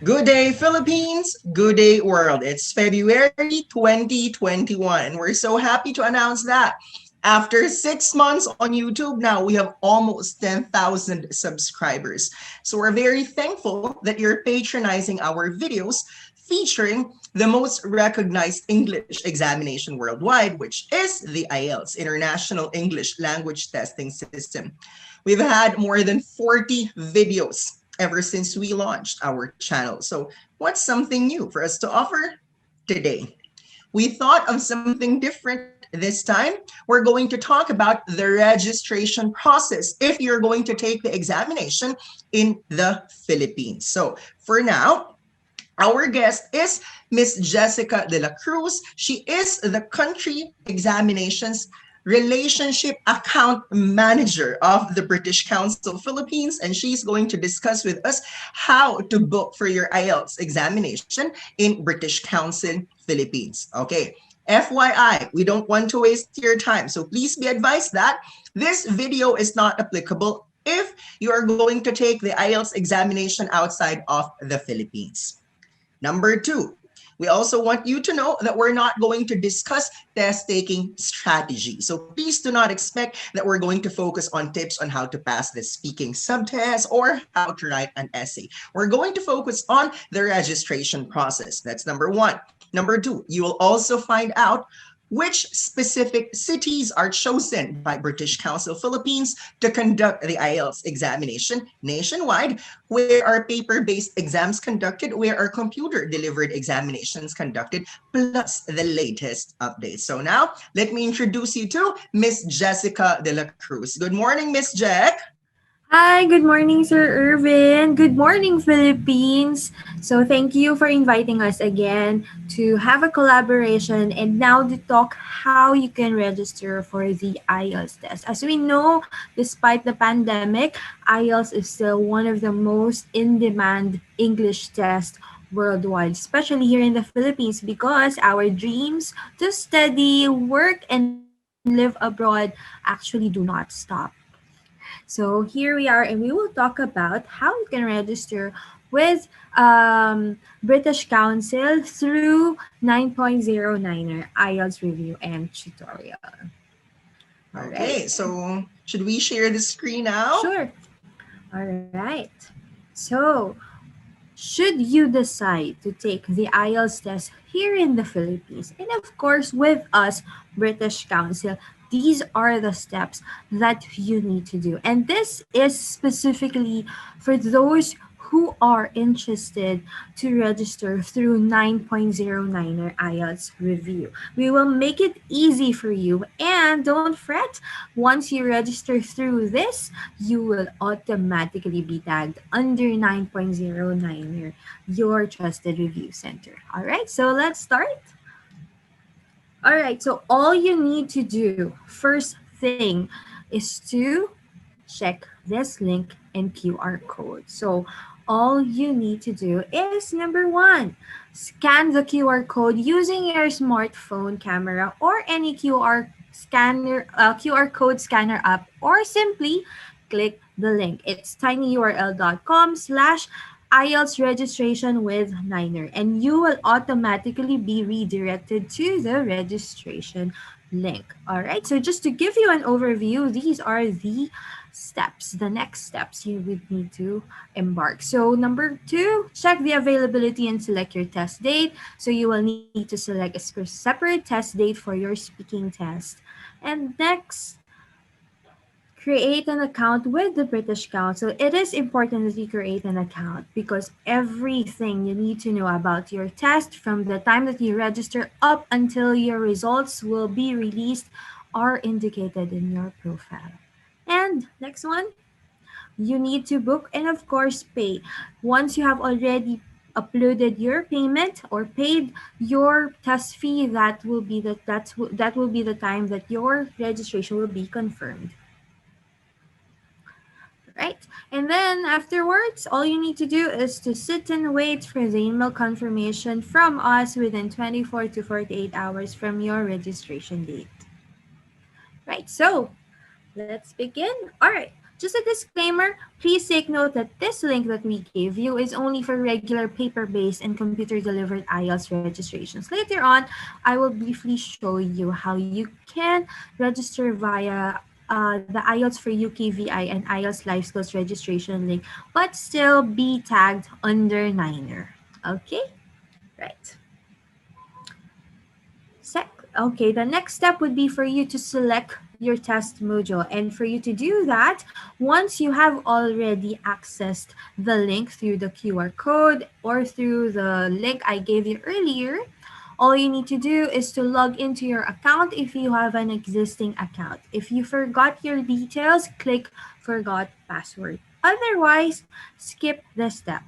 Good day, Philippines. Good day, world. It's February 2021, and we're so happy to announce that after 6 months on YouTube, now we have almost 10,000 subscribers. So we're very thankful that you're patronizing our videos featuring the most recognized English examination worldwide, which is the IELTS, International English Language Testing System. We've had more than 40 videos ever since we launched our channel. So what's something new for us to offer today? We thought of something different this time. We're going to talk about the registration process if you're going to take the examination in the Philippines. So for now, our guest is Miss Jessica Dela Cruz. She is the country examinations relationship account manager of the British Council Philippines, and she's going to discuss with us how to book for your IELTS examination in British Council Philippines. Okay, FYI, we don't want to waste your time, so please be advised that this video is not applicable if you are going to take the IELTS examination outside of the Philippines. Number two, we also want you to know that we're not going to discuss test-taking strategy. So please do not expect that we're going to focus on tips on how to pass the speaking subtest or how to write an essay. We're going to focus on the registration process. That's number one. Number two, you will also find out which specific cities are chosen by British Council Philippines to conduct the IELTS examination nationwide, where are paper-based exams conducted, where are computer-delivered examinations conducted, plus the latest updates. So now, let me introduce you to Miss Jessica Dela Cruz. Good morning, Miss Jack. Hi, good morning, Sir Ervin. Good morning, Philippines. So thank you for inviting us again to have a collaboration and now to talk how you can register for the IELTS test. As we know, despite the pandemic, IELTS is still one of the most in-demand English tests worldwide, especially here in the Philippines, because our dreams to study, work, and live abroad actually do not stop. So here we are, and we will talk about how you can register with British Council through 9.09er IELTS review and tutorial. All right. Okay, so should we share the screen now? Sure. All right. So, should you decide to take the IELTS test here in the Philippines, and of course with us, British Council, these are the steps that you need to do. And this is specifically for those who are interested to register through 9.09er IELTS review. We will make it easy for you, and don't fret, once you register through this, you will automatically be tagged under 9.09er, your trusted review center. All right, so let's start. All right, so all you need to do first thing is to check this link and QR code. So all you need to do is number one, scan the QR code using your smartphone camera or any QR code scanner app, or simply click the link. It's tinyurl.com/ IELTS registration with Niner, and you will automatically be redirected to the registration link. All right, so just to give you an overview, these are the steps, the next steps you would need to embark. So number two, check the availability and select your test date. So you will need to select a separate test date for your speaking test. And next, create an account with the British Council. It is important that you create an account because everything you need to know about your test from the time that you register up until your results will be released are indicated in your profile. And next one, you need to book and of course pay. Once you have already uploaded your payment or paid your test fee, that will be the time that your registration will be confirmed. Right? And then afterwards, all you need to do is to sit and wait for the email confirmation from us within 24 to 48 hours from your registration date. Right, so let's begin. All right, Just a disclaimer, please take note that this link that we gave you is only for regular paper-based and computer-delivered IELTS registrations. Later on, I will briefly show you how you can register via the IELTS for UKVI and IELTS Life Skills registration link, but still be tagged under Niner. Okay? Right. Okay, the next step would be for you to select your test module. And for you to do that, once you have already accessed the link through the QR code or through the link I gave you earlier, all you need to do is to log into your account if you have an existing account. If you forgot your details, click Forgot Password. Otherwise, skip the step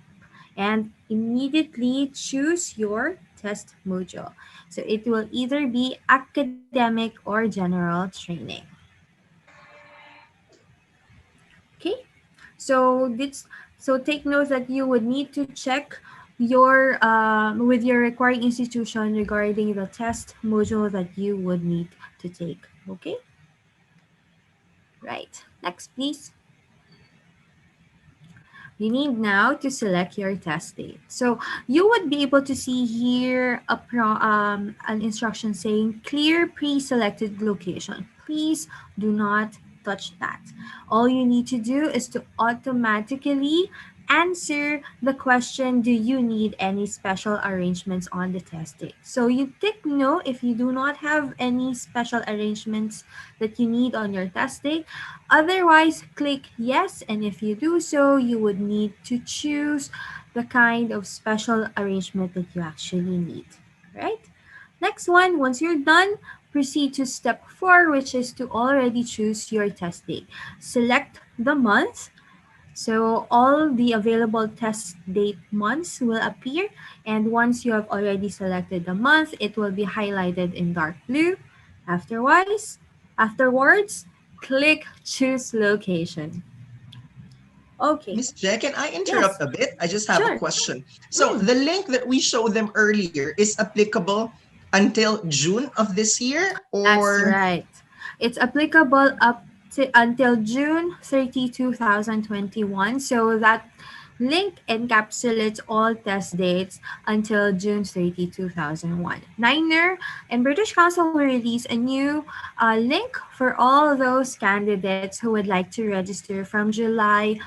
and immediately choose your test module. So it will either be academic or general training. Okay? So this take note that you would need to check your with your requiring institution regarding the test module that you would need to take. Okay? Right. Next, please. You need now to select your test date. So you would be able to see here an instruction saying clear pre-selected location. Please do not touch that. All you need to do is to automatically answer the question, do you need any special arrangements on the test date? So you tick no if you do not have any special arrangements that you need on your test date. Otherwise, click yes, and if you do so, you would need to choose the kind of special arrangement that you actually need, right? Next one, once you're done, proceed to step 4, which is to already choose your test date. Select the month. So all the available test date months will appear, and once you have already selected the month, it will be highlighted in dark blue. Afterwards, click choose location. Okay. Miss Jack, can I Yes. interrupt a bit? I just have a Sure. question. So Mm, the link that we showed them earlier is applicable until June of this year, that's or right. It's applicable up to until June 30, 2021. So that link encapsulates all test dates until June 30, 2001. Niner and British Council will release a new link for all those candidates who would like to register from July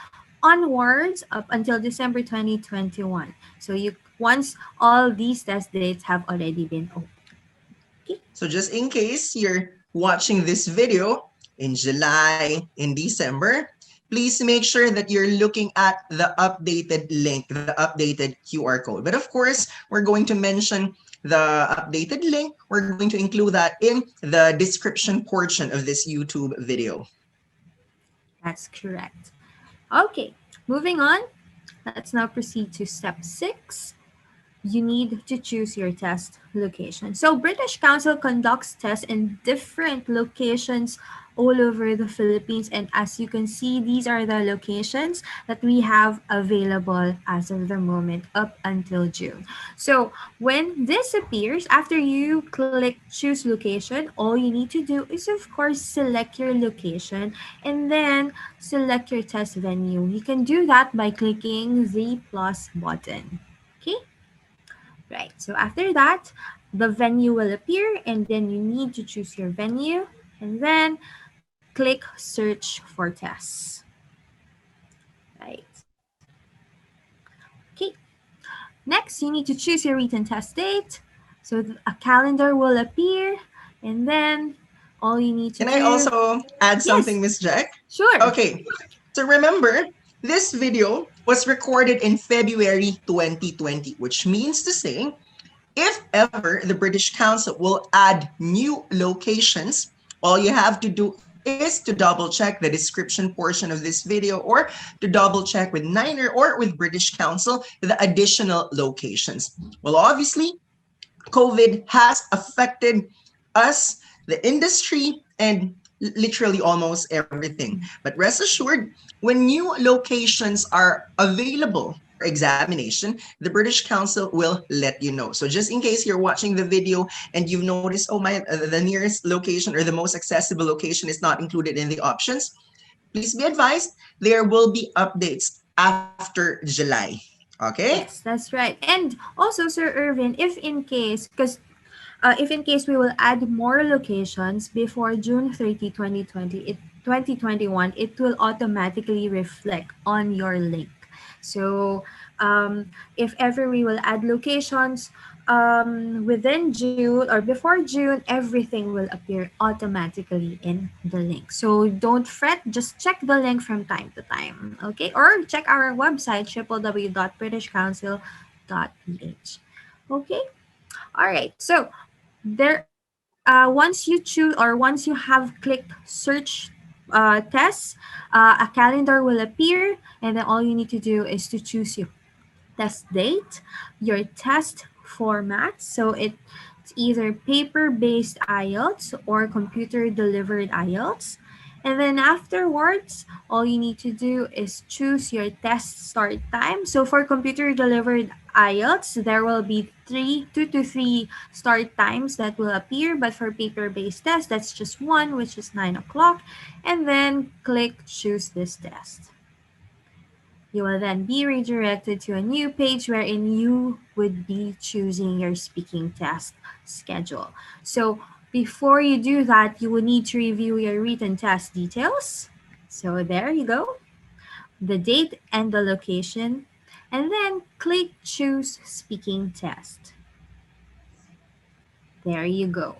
onwards up until December 2021. So you once all these test dates have already been open. Okay. so just in case you're watching this video in July, in December, please make sure that you're looking at the updated link, the updated QR code. But of course, we're going to mention the updated link. We're going to include that in the description portion of this YouTube video. That's correct. Okay, moving on. Let's now proceed to step 6. You need to choose your test location. So British Council conducts tests in different locations all over the Philippines, and as you can see, these are the locations that we have available as of the moment up until June. So when this appears, after you click choose location, all you need to do is of course select your location and then select your test venue. You can do that by clicking the plus button. Okay. Right, so after that, the venue will appear and then you need to choose your venue and then click search for tests. Right. Okay, next you need to choose your written test date. So a calendar will appear and then all you need to Can I do, also add yes, something, Miss Jack? sure. Okay, so remember, this video was recorded in February 2020, which means to say, if ever the British Council will add new locations, all you have to do is to double check the description portion of this video or to double check with Niner or with British Council the additional locations. Well, obviously, COVID has affected us, the industry, and literally almost everything. But rest assured, when new locations are available for examination, the British Council will let you know. So just in case you're watching the video and you've noticed, oh my, the nearest location or the most accessible location is not included in the options, please be advised there will be updates after July. Okay? Yes, that's right. And also, Sir Irvin, if in case, because if in case we will add more locations before June 30, 2020, 2021, it will automatically reflect on your link. So if ever we will add locations within June or before June, everything will appear automatically in the link. So don't fret, just check the link from time to time, okay? Or check our website, www.britishcouncil.ph. Okay? All right. So there once you choose or once you have clicked search tests, a calendar will appear, and then all you need to do is to choose your test date, your test format. So it's either paper-based IELTS or computer-delivered IELTS. And then afterwards, all you need to do is choose your test start time. So for computer-delivered IELTS, there will be 2 to 3 start times that will appear. But for paper-based test, that's just one, which is 9 o'clock. And then click choose this test. You will then be redirected to a new page wherein you would be choosing your speaking test schedule. So before you do that, you will need to review your written test details. So there you go, the date and the location, and then click choose speaking test. There you go.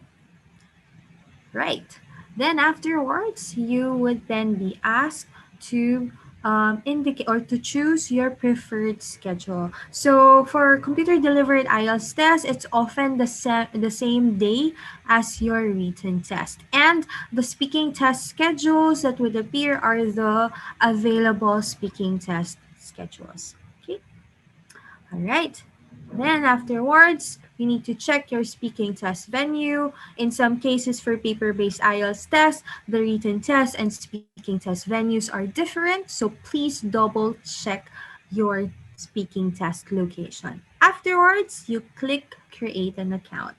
Right. Then afterwards, you would then be asked to indicate or to choose your preferred schedule. So for computer delivered IELTS test, it's often the same day as your written test. And the speaking test schedules that would appear are the available speaking test schedules. Okay. All right. Then afterwards, you need to check your speaking test venue. In some cases for paper-based IELTS test, the written test and speaking test venues are different. So please double check your speaking test location. Afterwards, you click create an account.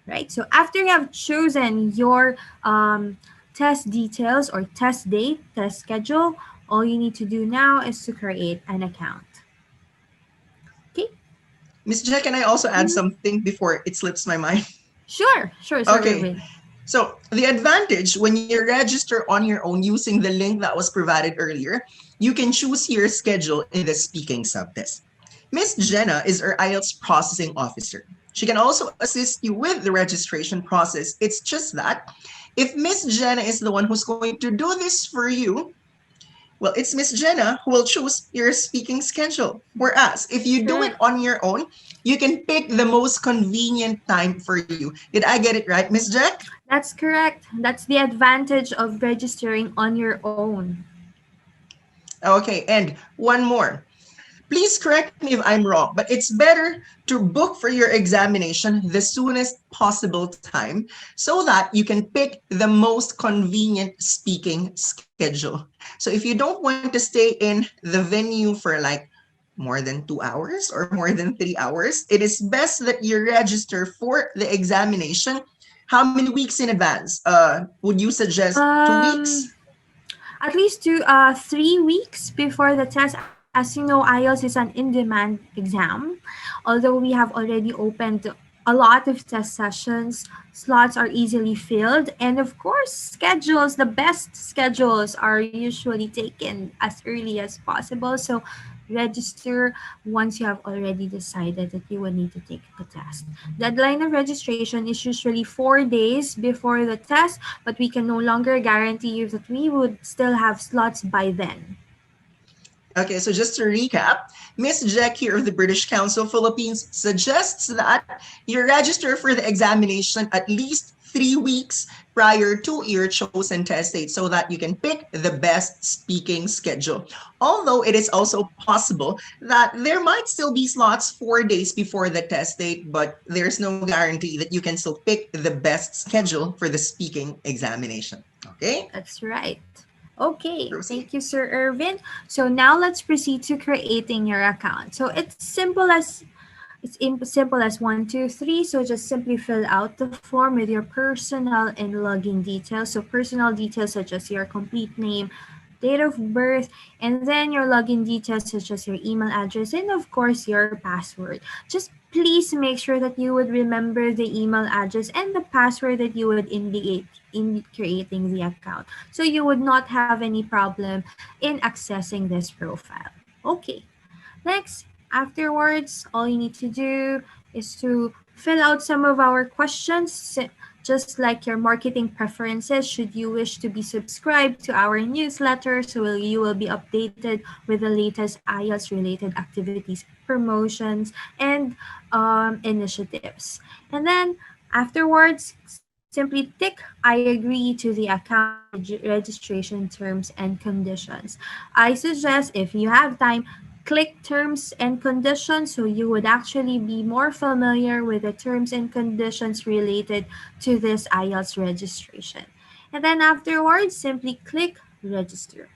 Right? So after you have chosen your test details or test date, test schedule, all you need to do now is to create an account. Okay? Miss Jack, can I also add Mhm. something before it slips my mind? Sure, Sir Okay. Irvin. So the advantage when you register on your own using the link that was provided earlier, you can choose your schedule in the speaking subtest. Miss Jenna is our IELTS processing officer. She can also assist you with the registration process. It's just that if Miss Jenna is the one who's going to do this for you, well, it's Miss Jenna who will choose your speaking schedule. Whereas if you do it Correct. on your own, you can pick the most convenient time for you. Did I get it right, Miss Jack? That's correct. That's the advantage of registering on your own. Okay, and one more. Please correct me if I'm wrong, but it's better to book for your examination the soonest possible time so that you can pick the most convenient speaking schedule. So if you don't want to stay in the venue for like more than 2 hours or more than 3 hours, it is best that you register for the examination. How many weeks in advance? Would you suggest 2 weeks? Um, at least 3 weeks before the test. As you know, IELTS is an in-demand exam. Although we have already opened a lot of test sessions, slots are easily filled, and of course, schedules. The best schedules are usually taken as early as possible. So register once you have already decided that you will need to take the test. Deadline of registration is usually 4 days before the test, but we can no longer guarantee you that we would still have slots by then. Okay, so just to recap, Miss Jack here of the British Council Philippines suggests that you register for the examination at least 3 weeks prior to your chosen test date so that you can pick the best speaking schedule. Although it is also possible that there might still be slots 4 days before the test date, but there's no guarantee that you can still pick the best schedule for the speaking examination. Okay, That's right. Okay, proceed. thank you, Sir Irvin. So now let's proceed to creating your account. So simple as 1, 2, 3. So just simply fill out the form with your personal and login details. So personal details such as your complete name, date of birth, and then your login details such as your email address and of course your password. Just please make sure that you would remember the email address and the password that you would indicate in creating the account, so you would not have any problem in accessing this profile. Okay, next, afterwards, all you need to do is to fill out some of our questions, just like your marketing preferences. Should you wish to be subscribed to our newsletter, so you will be updated with the latest IELTS related activities, promotions, and initiatives. And then afterwards, simply tick I agree to the account registration terms and conditions. I suggest, if you have time, click terms and conditions, so you would actually be more familiar with the terms and conditions related to this IELTS registration. And then afterwards, simply click register.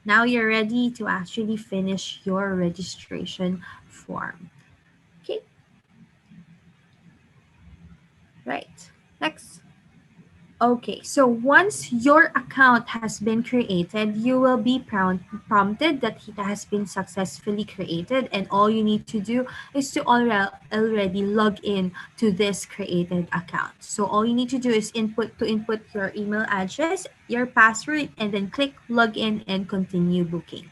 Now you're ready to actually finish your registration form. Okay, right. Next. Okay, so once your account has been created, you will be prompted that it has been successfully created, and all you need to do is to already log in to this created account. So all you need to do is input your email address, your password, and then click login and continue booking.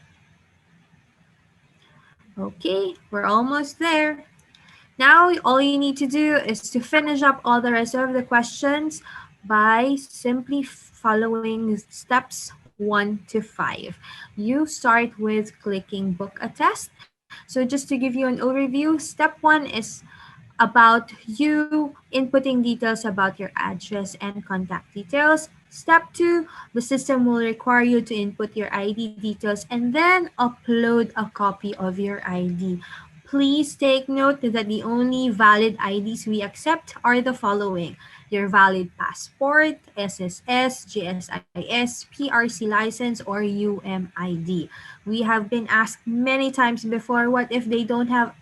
Okay, we're almost there. Now, all you need to do is to finish up all the rest of the questions by simply following steps 1 to 5. You start with clicking book a test. So just to give you an overview, step 1 is about you inputting details about your address and contact details. Step 2, the system will require you to input your ID details and then upload a copy of your ID. Please take note that the only valid IDs we accept are the following: your valid passport, SSS, GSIS, PRC license, or UMID. We have been asked many times before, what if they don't have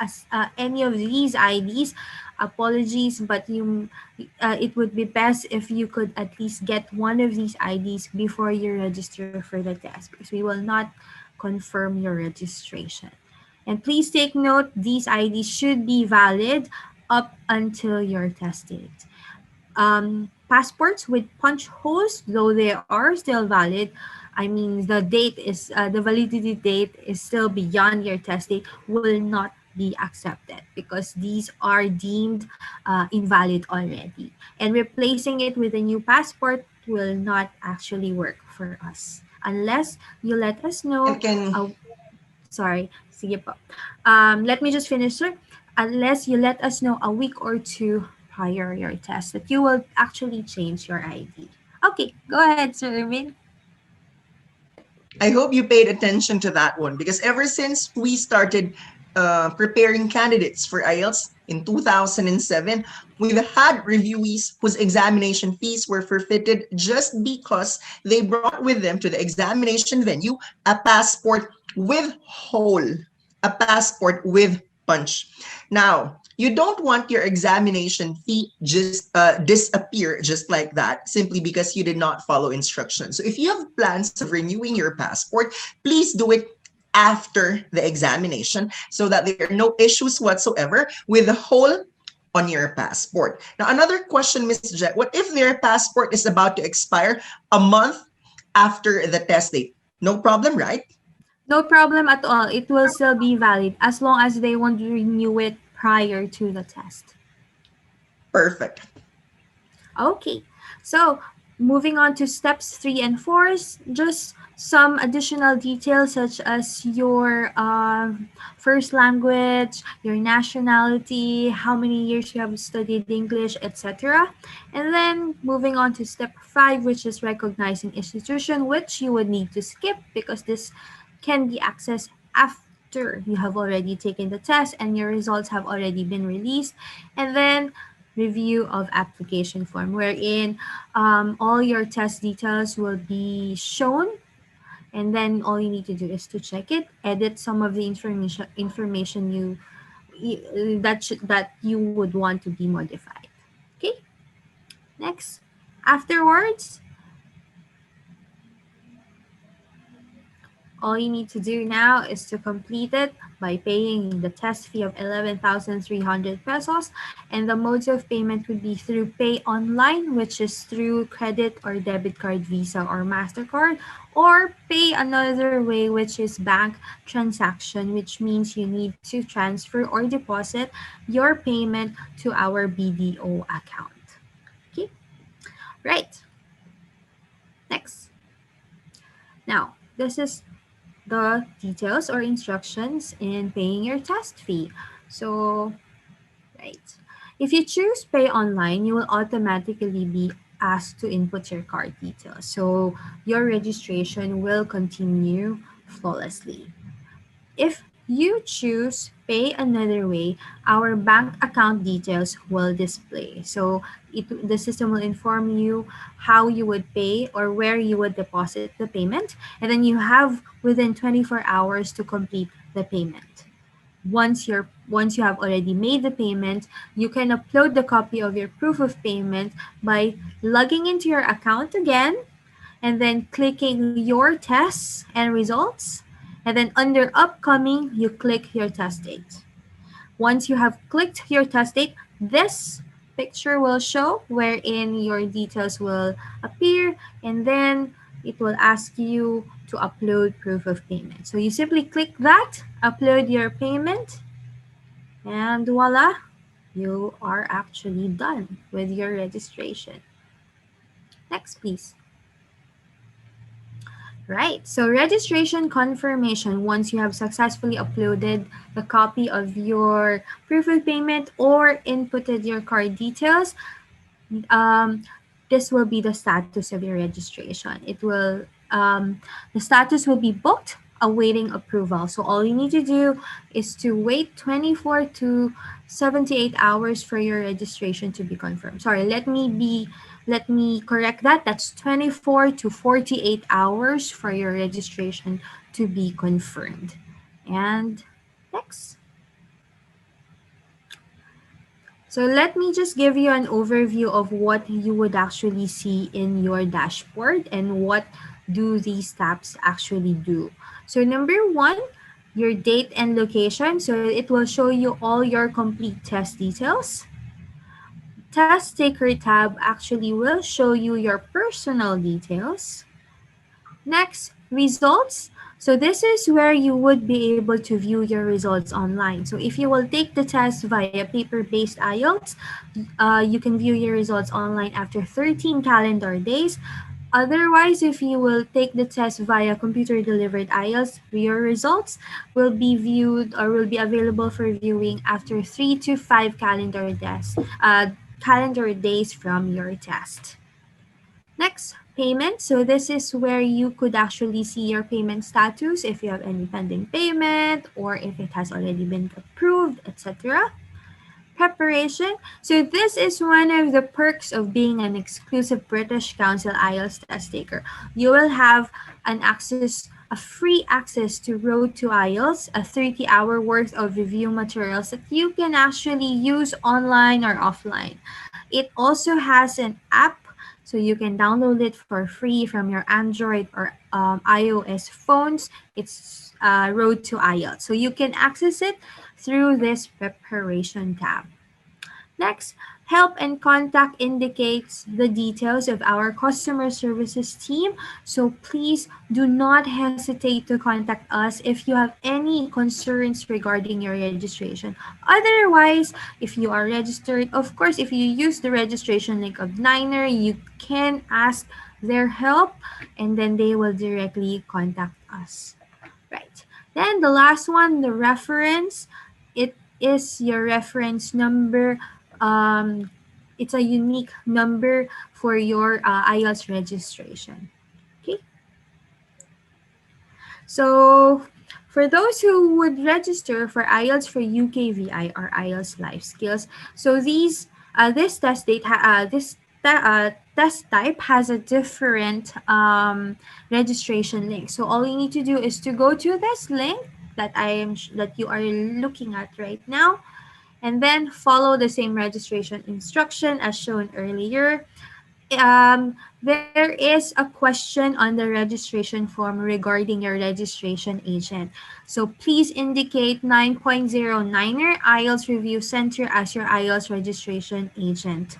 any of these IDs? Apologies, but it would be best if you could at least get one of these IDs before you register for the test, because we will not confirm your registration. And please take note, these IDs should be valid up until your test date. Passports with punch holes, though they are still valid, I mean the validity date is still beyond your test date, will not be accepted because these are deemed invalid already. And replacing it with a new passport will not actually work for us unless you let us know. Can Sorry, sige po. Let me just finish, sir. Unless you let us know a week or two prior your test that you will actually change your ID. Okay, go ahead, Sir Ervin. I hope you paid attention to that one, because ever since we started preparing candidates for IELTS in 2007, we've had reviewees whose examination fees were forfeited just because they brought with them to the examination venue a passport with hole, a passport with punch. Now, you don't want your examination fee just disappear just like that simply because you did not follow instructions. So if you have plans of renewing your passport, please do it after the examination so that there are no issues whatsoever with the hole on your passport. Now, another question, Ms. Jet, what if their passport is about to expire a month after the test date? No problem, right? No problem at all. It will still be valid as long as they won't renew it prior to the test. Perfect. Okay, so moving on to steps 3 and 4, just some additional details such as your first language, your nationality, how many years you have studied English, etc. And then moving on to step 5, which is recognizing institution, which you would need to skip because this can be accessed after you have already taken the test and your results have already been released. And then review of application form, wherein all your test details will be shown, and then all you need to do is to check it, edit some of the information that you would want to be modified. Okay, next. Afterwards, All you need to do now is to complete it by paying the test fee of 11,300 pesos. And the modes of payment would be through Pay Online, which is through credit or debit card, Visa or MasterCard, or pay another way, which is bank transaction, which means you need to transfer or deposit your payment to our BDO account. Okay, right. Next. Now, this is the details or instructions in paying your test fee. So, right. If you choose pay online, you will automatically be asked to input your card details. So, your registration will continue flawlessly. If you choose pay another way, our bank account details will display. So the system will inform you how you would pay or where you would deposit the payment, and then you have within 24 hours to complete the payment. Once you have already made the payment, you can upload the copy of your proof of payment by logging into your account again and then clicking your tests and results. And then under upcoming, you click your test date. Once you have clicked your test date, this picture will show wherein your details will appear, and then it will ask you to upload proof of payment. So you simply click that, upload your payment, and voila, you are actually done with your registration. Next, please. Right. So registration confirmation once you have successfully uploaded the copy of your proof of payment or inputted your card details, um, this will be the status of your registration. The status will be booked, awaiting approval. So all you need to do is to wait 24 to 78 hours for your registration to be confirmed. Sorry, let me correct that. That's 24 to 48 hours for your registration to be confirmed. And next. So let me just give you an overview of what you would actually see in your dashboard and what do these tabs actually do. So number one, your date and location. So it will show you all your complete test details. Test taker tab actually will show you your personal details. Next, results. So this is where you would be able to view your results online. So if you will take the test via paper-based IELTS, you can view your results online after 13 calendar days. Otherwise, if you will take the test via computer-delivered IELTS, your results will be viewed or will be available for viewing after 3 to 5 calendar days from your test. Next, payment. So this is where you could actually see your payment status if you have any pending payment or if it has already been approved, etc. Preparation. So this is one of the perks of being an exclusive British Council IELTS test taker. You will have a free access to Road to IELTS, a 30-hour worth of review materials that you can actually use online or offline. It also has an app, so you can download it for free from your Android or iOS phones. It's Road to IELTS. So you can access it through this preparation tab. Next, help and contact indicates the details of our customer services team. So please do not hesitate to contact us if you have any concerns regarding your registration. Otherwise, if you are registered, of course, if you use the registration link of Niner, you can ask their help and then they will directly contact us. Right. Then the last one, the reference. It is your reference number. Um, it's a unique number for your IELTS registration. Okay. So for those who would register for IELTS for UKVI or IELTS Life Skills, so this test date test type has a different registration link. So all you need to do is to go to this link that you are looking at right now, and then follow the same registration instruction as shown earlier. there is a question on the registration form regarding your registration agent. So please indicate 9.09er IELTS Review Center as your IELTS registration agent.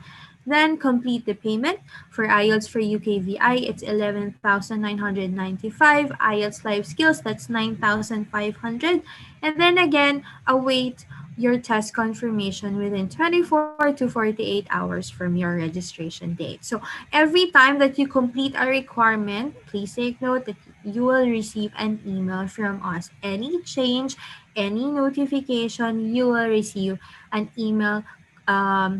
Then complete the payment. For IELTS for UKVI, it's 11,995. IELTS Life Skills, that's 9,500. And then again, await your test confirmation within 24 to 48 hours from your registration date. So every time that you complete a requirement, please take note that you will receive an email from us. Any change, any notification, you will receive an email,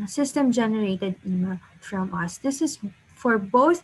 system generated email from us. This is for both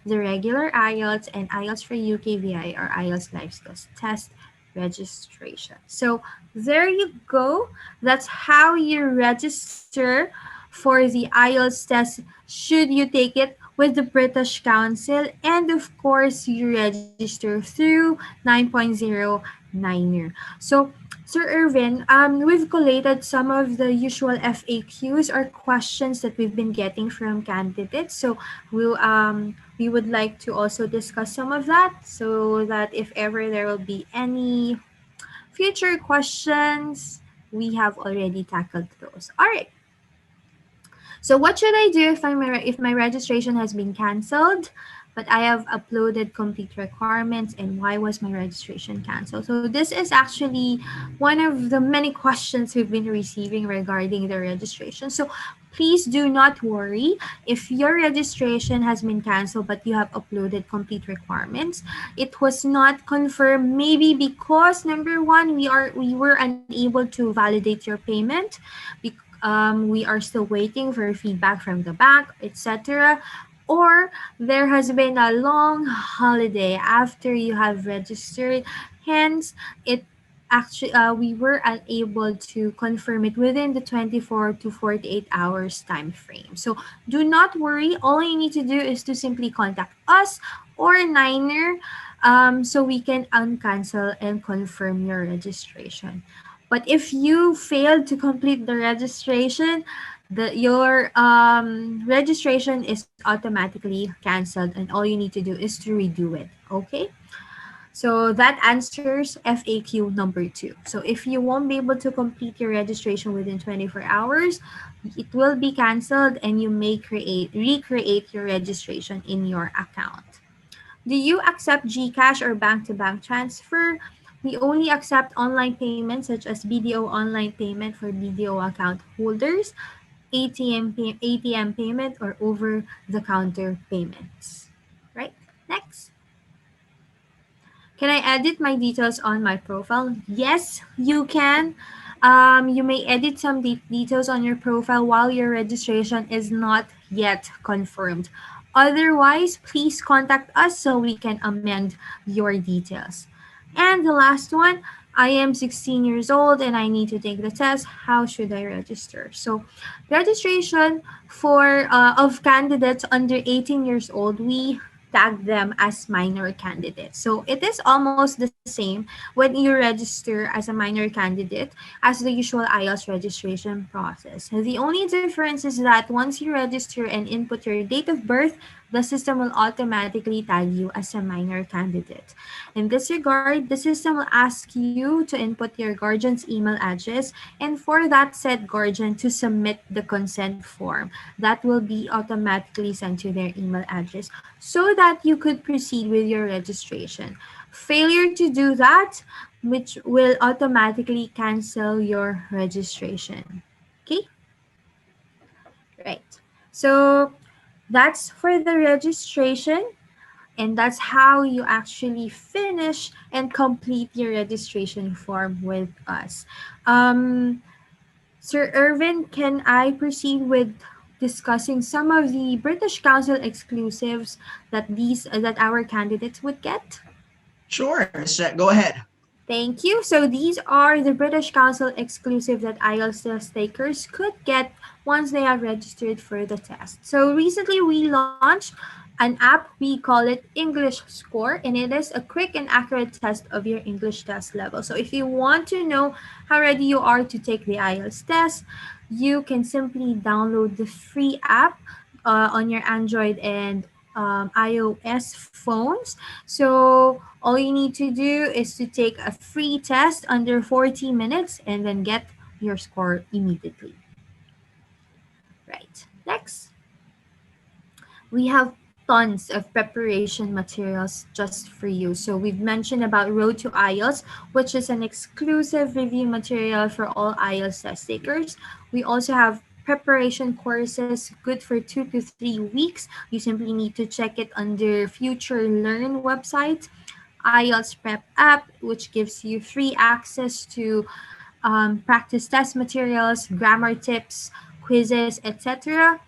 the regular IELTS and IELTS for UKVI or IELTS Life Skills test registration. So there you go. That's how you register for the IELTS test should you take it with the British Council, and of course you register through 9.09er. So Sir Irvin, we've collated some of the usual FAQs or questions that we've been getting from candidates. So we would like to also discuss some of that so that if ever there will be any future questions, we have already tackled those. All right. So what should I do if my registration has been canceled, but I have uploaded complete requirements, and why was my registration canceled? So this is actually one of the many questions we've been receiving regarding the registration. So please do not worry if your registration has been canceled but you have uploaded complete requirements. It was not confirmed, maybe because number one, we were unable to validate your payment. We are still waiting for feedback from the bank, etc. Or there has been a long holiday after you have registered, hence it actually we were unable to confirm it within the 24 to 48 hours time frame. So do not worry. All you need to do is to simply contact us or Niner, so we can uncancel and confirm your registration. But if you failed to complete the registration, your registration is automatically canceled, and all you need to do is to redo it. Okay? So that answers FAQ number 2. So if you won't be able to complete your registration within 24 hours, it will be canceled and you may recreate your registration in your account. Do you accept GCash or bank-to-bank transfer? We only accept online payments such as BDO online payment for BDO account holders, ATM payment, or over-the-counter payments. Right? Next. Can I edit my details on my profile? Yes, you can. You may edit some details on your profile while your registration is not yet confirmed. Otherwise, please contact us so we can amend your details. And the last one, I am 16 years old and I need to take the test. How should I register? So, registration for of candidates under 18 years old, we tag them as minor candidates. So it is almost the same when you register as a minor candidate as the usual IELTS registration process. The only difference is that once you register and input your date of birth, the system will automatically tag you as a minor candidate. In this regard, the system will ask you to input your guardian's email address and for that said guardian to submit the consent form. That will be automatically sent to their email address so that you could proceed with your registration. Failure to do that, which will automatically cancel your registration. Okay? Right. So that's for the registration, and that's how you actually finish and complete your registration form with us. Sir Irvin, can I proceed with discussing some of the British Council exclusives that our candidates would get? Sure, go ahead. Thank you. So these are the British Council exclusive that IELTS test takers could get once they have registered for the test. So recently we launched an app, we call it English Score, and it is a quick and accurate test of your English test level. So if you want to know how ready you are to take the IELTS test, you can simply download the free app, on your Android and iOS phones. So all you need to do is to take a free test under 40 minutes and then get your score immediately. Right. Next, we have tons of preparation materials just for you. So we've mentioned about Road to IELTS, which is an exclusive review material for all IELTS test takers. We also have preparation courses good for 2 to 3 weeks. You simply need to check it under Future Learn website. IELTS Prep app, which gives you free access to practice test materials, grammar tips, quizzes, etc.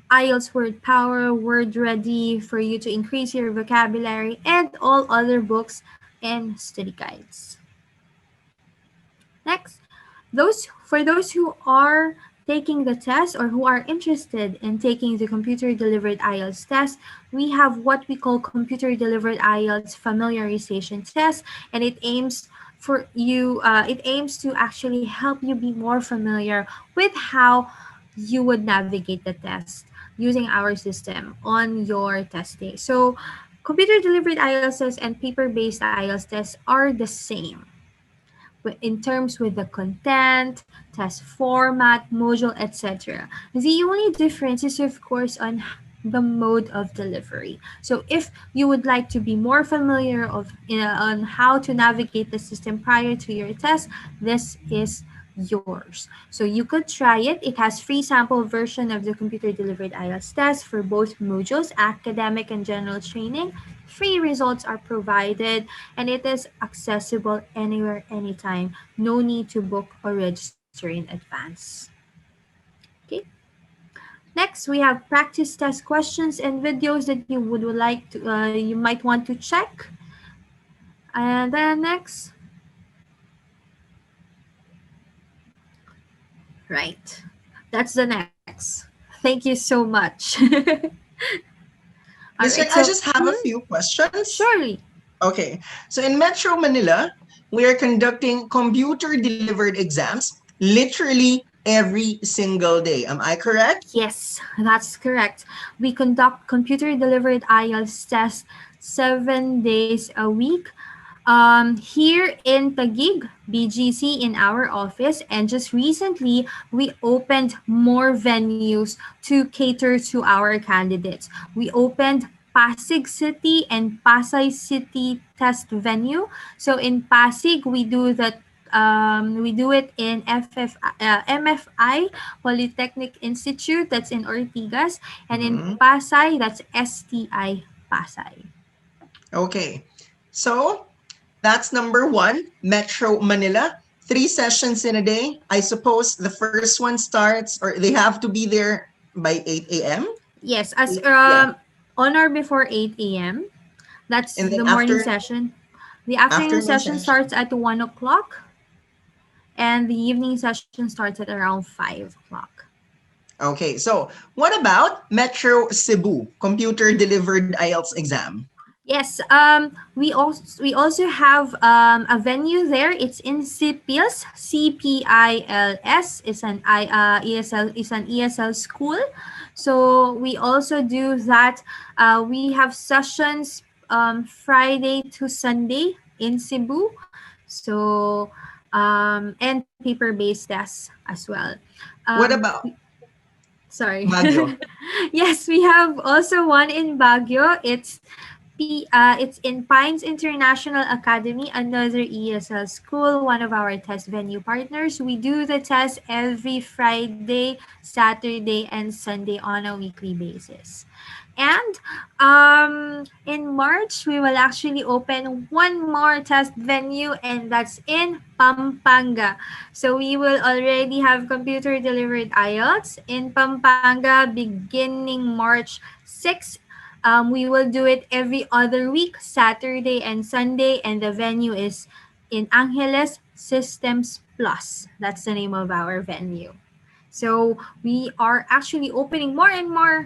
IELTS Word Power, Word Ready for you to increase your vocabulary, and all other books and study guides. Next, those who are taking the test or who are interested in taking the computer delivered IELTS test, we have what we call computer delivered IELTS familiarization test, and it aims to actually help you be more familiar with how you would navigate the test using our system on your test day. So computer delivered IELTS tests and paper based IELTS tests are the same in terms with the content, test format, module, etc. The only difference is of course on the mode of delivery. So if you would like to be more familiar on how to navigate the system prior to your test, this is yours. So you could try it. It has free sample version of the computer delivered IELTS test for both modules, academic and general training. Free results are provided and it is accessible anywhere, anytime. No need to book or register in advance. Okay. Next, we have practice test questions and videos that you might want to check. And then next, right. That's the next. Thank you so much. All Miss right. Rick, So, I just have a few questions. surely. Okay. So in Metro Manila, we are conducting computer delivered exams literally every single day. Am I correct? Yes, that's correct. We conduct computer delivered IELTS tests 7 days a week. Here in Taguig, BGC in our office, and just recently we opened more venues to cater to our candidates. We opened Pasig City and Pasay City test venue. So in Pasig, we do it in MFI Polytechnic Institute, that's in Ortigas, and in Mhm. Pasay, that's STI Pasay. Okay. So that's number one, Metro Manila. 3 sessions in a day. I suppose the first one starts, or they have to be there by 8 a.m. Yes, as Yeah. on or before 8 a.m. That's And then the morning session. The afternoon afternoon session session. starts at 1 o'clock, and the evening session starts at around 5 o'clock. Okay, so what about Metro Cebu, computer delivered IELTS exam? Yes, we also have a venue there. It's in CPILS. CPILS is an ESL school. So we also do that. We have sessions Friday to Sunday in Cebu. So and paper based tests as well. What Um, about Sorry. Baguio? Yes, we have also one in Baguio. It's in Pines International Academy, another ESL school, one of our test venue partners. We do the test every Friday, Saturday, and Sunday on a weekly basis. And in March, we will actually open one more test venue, and that's in Pampanga. So we will already have computer delivered IELTS in Pampanga beginning March 6th. We will do it every other week, Saturday and Sunday, and the venue is in Angeles Systems Plus. That's the name of our venue. So we are actually opening more and more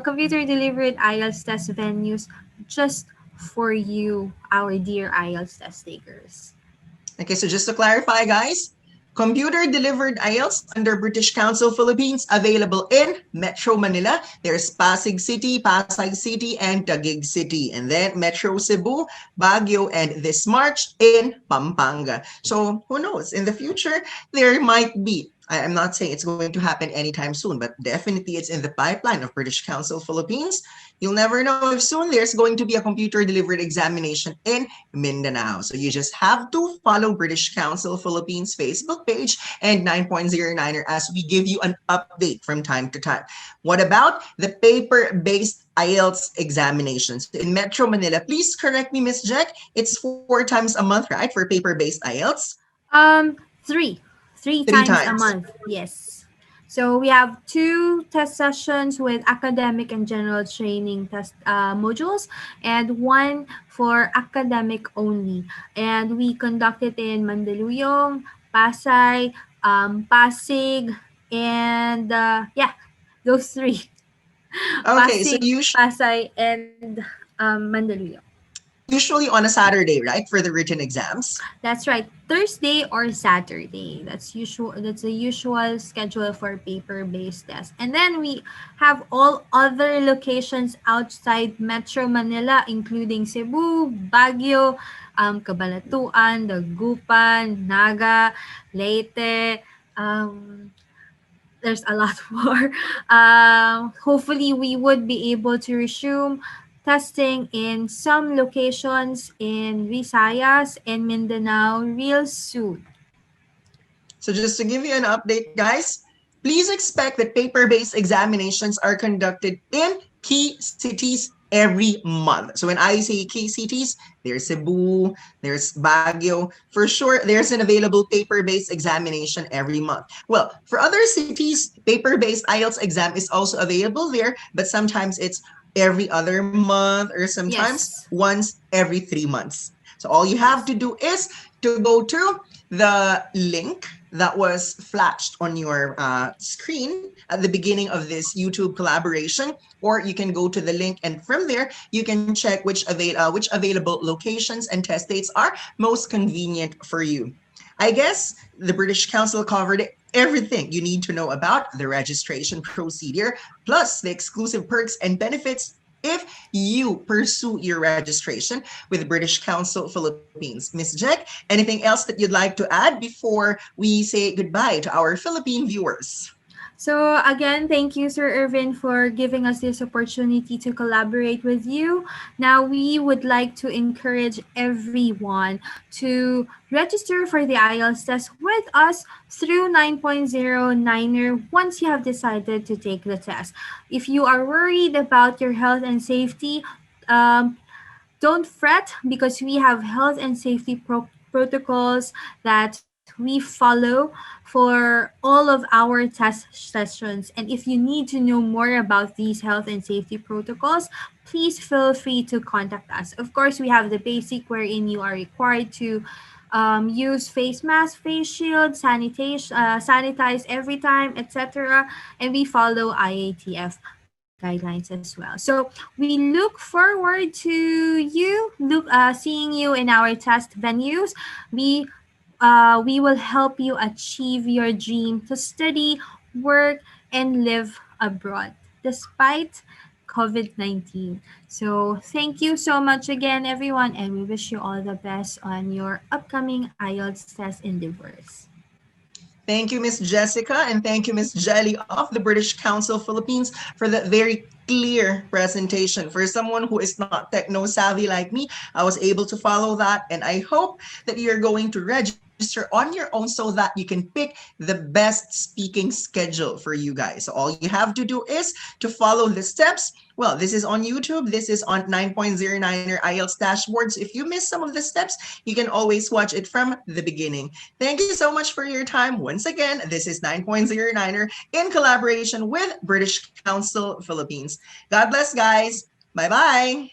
computer delivered IELTS test venues just for you, our dear IELTS test takers. Okay, so just to clarify, guys, Computer-delivered IELTS under British Council Philippines, available in Metro Manila. There's Pasig City, Pasay City, and Taguig City. And then Metro Cebu, Baguio, and this March in Pampanga. So who knows? In the future, there might be. I'm not saying it's going to happen anytime soon, but definitely it's in the pipeline of British Council Philippines. You'll never know if soon there's going to be a computer-delivered examination in Mindanao. So you just have to follow British Council Philippines Facebook page and 9.09er as we give you an update from time to time. What about the paper-based IELTS examinations in Metro Manila? Please correct me, Miss Jack. It's 4 times a month, right, for paper-based IELTS? Um, three. Three 3 times a times. month. Yes. So we have 2 test sessions with academic and general training test modules, and one for academic only. And we conduct it in Mandaluyong, Pasay, Pasig, and yeah, those three. Okay, so Pasig, Pasay, and Mandaluyong. usually on a Saturday, right, for the written exams? That's right. Thursday or Saturday. That's usual. That's the usual schedule for paper-based tests. And then we have all other locations outside Metro Manila, including Cebu, Baguio, Cabanatuan, Dagupan, Naga, Leyte. There's a lot more. Hopefully, we would be able to resume testing in some locations in Visayas and Mindanao real soon. So just to give you an update, guys, please expect that paper-based examinations are conducted in key cities every month. So when I say key cities, there's Cebu, there's Baguio. For sure, there's an available paper-based examination every month. Well, for other cities, paper-based IELTS exam is also available there, but sometimes it's every other month or sometimes Yes. once every 3 months. So all you have Yes. to do is to go to the link that was flashed on your screen at the beginning of this YouTube collaboration, or you can go to the link and from there you can check which available locations and test dates are most convenient for you. I guess the British Council covered everything you need to know about the registration procedure, plus the exclusive perks and benefits if you pursue your registration with British Council Philippines. Miss Jack, anything else that you'd like to add before we say goodbye to our Philippine viewers? So again, thank you, Sir Irvin, for giving us this opportunity to collaborate with you. Now, we would like to encourage everyone to register for the IELTS test with us through 9.09er once you have decided to take the test. If you are worried about your health and safety, um, don't fret because we have health and safety protocols that we follow for all of our test sessions. And if you need to know more about these health and safety protocols, please feel free to contact us. Of course, we have the basic wherein you are required to use face mask, face shield, sanitize every time, etc. And we follow IATF guidelines as well. So we look forward to seeing you in our test venues. We we will help you achieve your dream to study, work, and live abroad despite COVID 19. So, thank you so much again, everyone, and we wish you all the best on your upcoming IELTS test endeavors. Thank you, Miss Jessica, and thank you, Miss Jelly of the British Council Philippines for that very clear presentation. For someone who is not techno savvy like me, I was able to follow that, and I hope that you're going to register on your own so that you can pick the best speaking schedule for you guys. So all you have to do is to follow the steps. Well, this is on YouTube. This is on 9.09er IELTS dashboard. So if you miss some of the steps, you can always watch it from the beginning. Thank you so much for your time. Once again, this is 9.09er in collaboration with British Council Philippines. God bless, guys. Bye-bye.